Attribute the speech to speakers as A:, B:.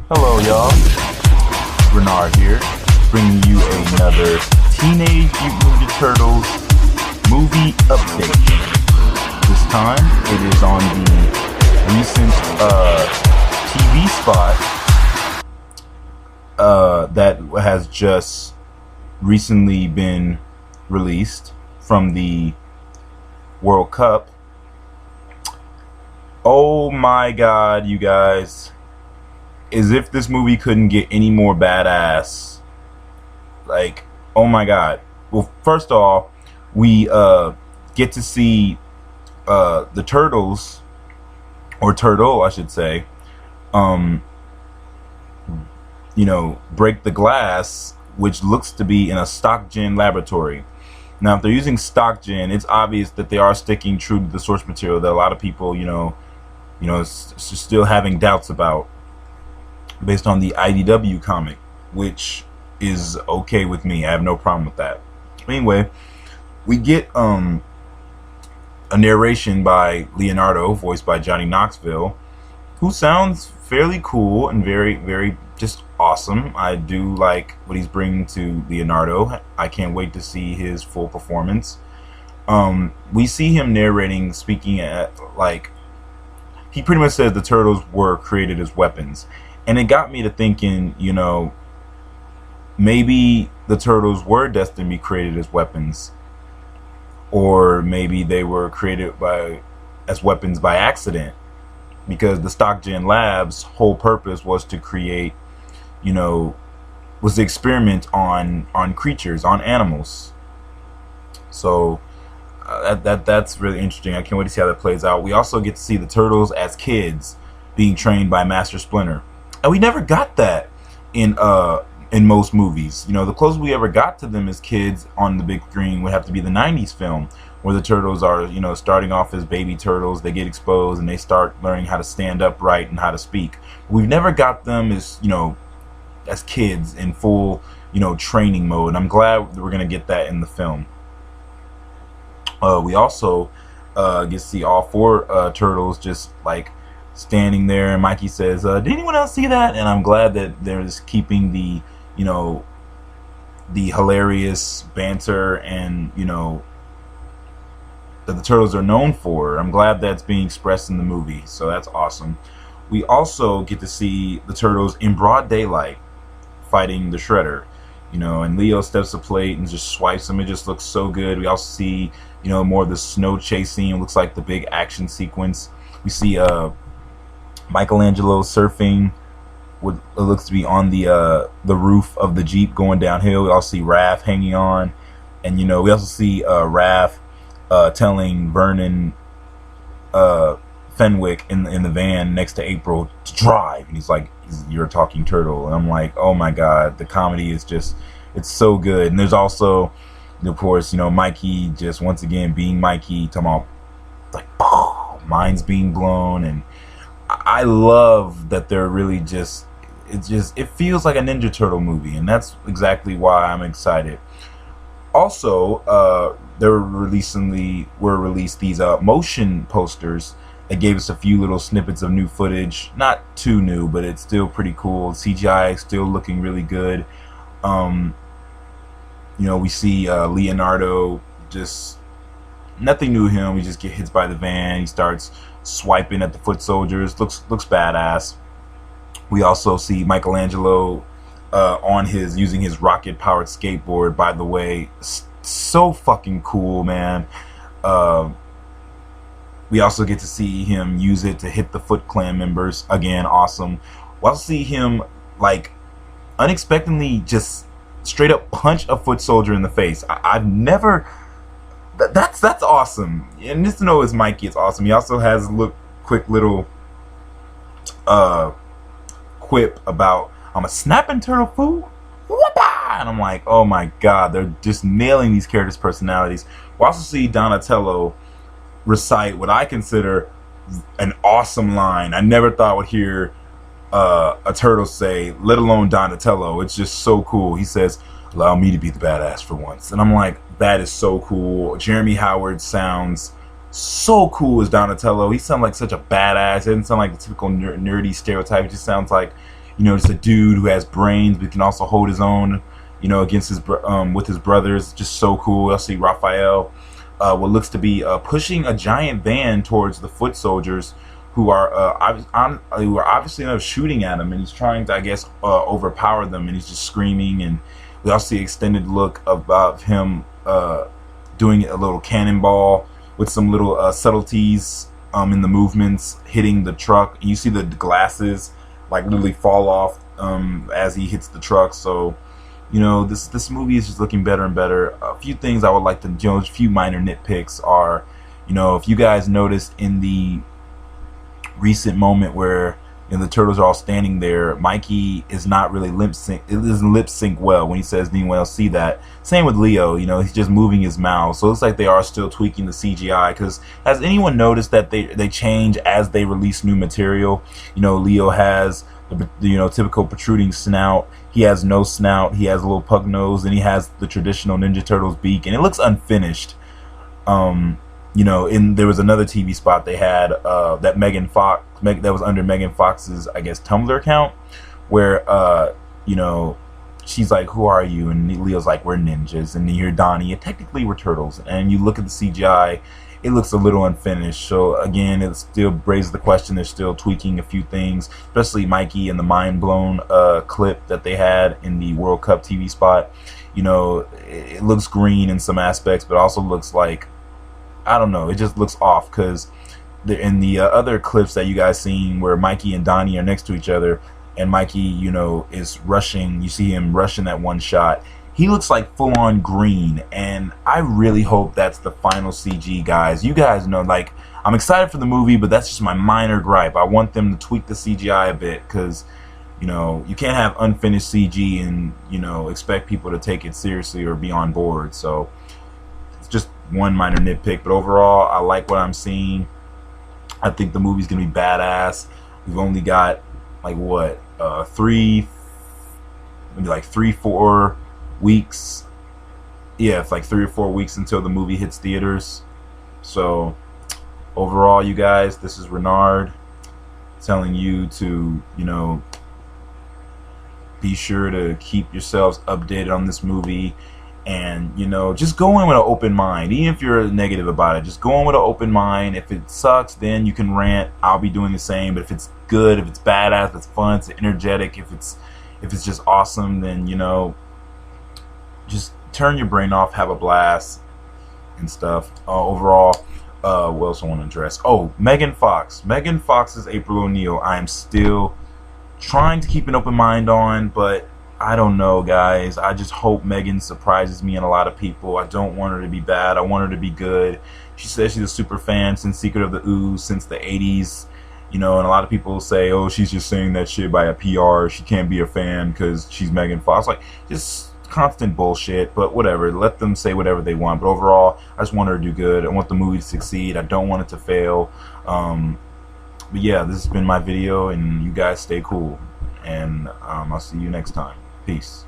A: Hello, y'all. Renard here, bringing you another Teenage Mutant Ninja Turtles movie update. This time, it is on the recent TV spot that has just recently been released from the World Cup. Oh my God, you guys. As if this movie couldn't get any more badass. Like, oh my God. Well, first off, we get to see the turtles, or turtle, I should say, break the glass, which looks to be in a stock gen laboratory. Now, if they're using stock gen, it's obvious that they are sticking true to the source material that a lot of people, still having doubts about, based on the IDW comic, which is okay with me. I have no problem with that. Anyway, we get a narration by Leonardo, voiced by Johnny Knoxville, who sounds fairly cool and very, very just awesome. I do like what he's bringing to Leonardo. I can't wait to see his full performance. We see him narrating, speaking at, he pretty much says the turtles were created as weapons. And it got me to thinking, maybe the turtles were destined to be created as weapons. Or maybe they were created as weapons by accident. Because the Stock Gen Lab's whole purpose was to create, was to experiment on creatures, on animals. So that's really interesting. I can't wait to see how that plays out. We also get to see the turtles as kids being trained by Master Splinter. And we never got that in most movies. The closest we ever got to them as kids on the big screen would have to be the 90s film, where the turtles are, starting off as baby turtles. They get exposed and they start learning how to stand upright and how to speak. We've never got them as, as kids in full, training mode. And I'm glad that we're going to get that in the film. We also get to see all four turtles just standing there, and Mikey says, did anyone else see that? And I'm glad that they're just keeping the hilarious banter and that the turtles are known for. I'm glad that's being expressed in the movie, so that's awesome. We also get to see the turtles in broad daylight fighting the Shredder, and Leo steps to plate and just swipes him. It just looks so good. We also see more of the snow chasing. It looks like the big action sequence. We see Michelangelo surfing, what looks to be on the roof of the Jeep going downhill. We also see Raph hanging on, and we also see Raph telling Vernon Fenwick in the van next to April to drive, and he's like, "You're a talking turtle," and I'm like, "Oh my God, the comedy is it's so good." And there's also, of course, Mikey just once again being Mikey, talking about minds being blown, and I love that they're really it feels like a Ninja Turtle movie, and that's exactly why I'm excited. Also, were released these motion posters that gave us a few little snippets of new footage. Not too new, but it's still pretty cool. CGI is still looking really good. We see Leonardo, just nothing new to him. He just get hit by the van. He starts swiping at the foot soldiers. Looks badass. We also see Michelangelo using his rocket powered skateboard. By the way, so fucking cool, man. We also get to see him use it to hit the Foot Clan members. Again, awesome. We also see him unexpectedly just straight up punch a foot soldier in the face. I've never. That's awesome. And just to know it's Mikey, it's awesome. He also has a quick little quip about, "I'm a snapping turtle, fool." Whoopah! And I'm like, oh my God, they're just nailing these characters' personalities. We also see Donatello recite what I consider an awesome line. I never thought I would hear a turtle say, let alone Donatello. It's just so cool. He says, "Allow me to be the badass for once." And I'm like, that is so cool. Jeremy Howard sounds so cool as Donatello. He sounds like such a badass. He doesn't sound like the typical nerdy stereotype. It just sounds like You know, just a dude who has brains but can also hold his own. You know, against his with his brothers. Just so cool. I see Raphael, what looks to be pushing a giant van towards the foot soldiers, who are obviously shooting at him, and he's trying to, I guess, overpower them, and he's just screaming. And we also see extended look of him doing a little cannonball with some little subtleties in the movements, hitting the truck. And you see the glasses like literally fall off as he hits the truck. So, you know, this movie is just looking better and better. A few things I would like to, you know, a few minor nitpicks are, you know, if you guys noticed in the recent moment where, you know, the turtles are all standing there, Mikey is not really lip sync. It doesn't lip sync well when he says, "Do anyone else see that?" Same with Leo. You know, he's just moving his mouth. So it looks like they are still tweaking the CGI. Because has anyone noticed that they change as they release new material? You know, Leo has the, you know, typical protruding snout. He has no snout. He has a little pug nose, and he has the traditional Ninja Turtles beak, and it looks unfinished. You know, there was another TV spot they had that that was under Megan Fox's, I guess, Tumblr account, where you know, she's like, "Who are you?" And Leo's like, "We're ninjas." And you hear Donnie, and technically we're turtles. And you look at the CGI, it looks a little unfinished. So again, it still raises the question. They're still tweaking a few things, especially Mikey and the Mind Blown clip that they had in the World Cup TV spot. You know, it looks green in some aspects, but also looks like, I don't know, it just looks off. Because in the other clips that you guys seen where Mikey and Donnie are next to each other, and Mikey, you know, is rushing, you see him rushing that one shot, he looks like full-on green. And I really hope that's the final CG, guys. You guys know, like, I'm excited for the movie, but that's just my minor gripe. I want them to tweak the CGI a bit, because, you know, you can't have unfinished CG and, you know, expect people to take it seriously or be on board. So just one minor nitpick, but overall I like what I'm seeing. I think the movie's gonna be badass. We've only got like what, maybe like 3-4 weeks. Yeah, it's like 3 or 4 weeks until the movie hits theaters. So overall, you guys, this is Renard telling you to, you know, be sure to keep yourselves updated on this movie. And, you know, just go in with an open mind. Even if you're negative about it, just go in with an open mind. If it sucks, then you can rant. I'll be doing the same. But if it's good, if it's badass, if it's fun, it's energetic, if it's just awesome, then, you know, just turn your brain off, have a blast and stuff. Overall, what else I want to address? Oh, Megan Fox. Megan Fox's April O'Neil, I am still trying to keep an open mind on, but I don't know, guys. I just hope Megan surprises me and a lot of people. I don't want her to be bad. I want her to be good. She says she's a super fan since Secret of the Ooze, since the 80s. You know, and a lot of people say, oh, she's just saying that shit by a PR. She can't be a fan because she's Megan Fox. Like, just constant bullshit, but whatever. Let them say whatever they want. But overall, I just want her to do good. I want the movie to succeed. I don't want it to fail. But yeah, this has been my video, and you guys stay cool. And I'll see you next time. Peace.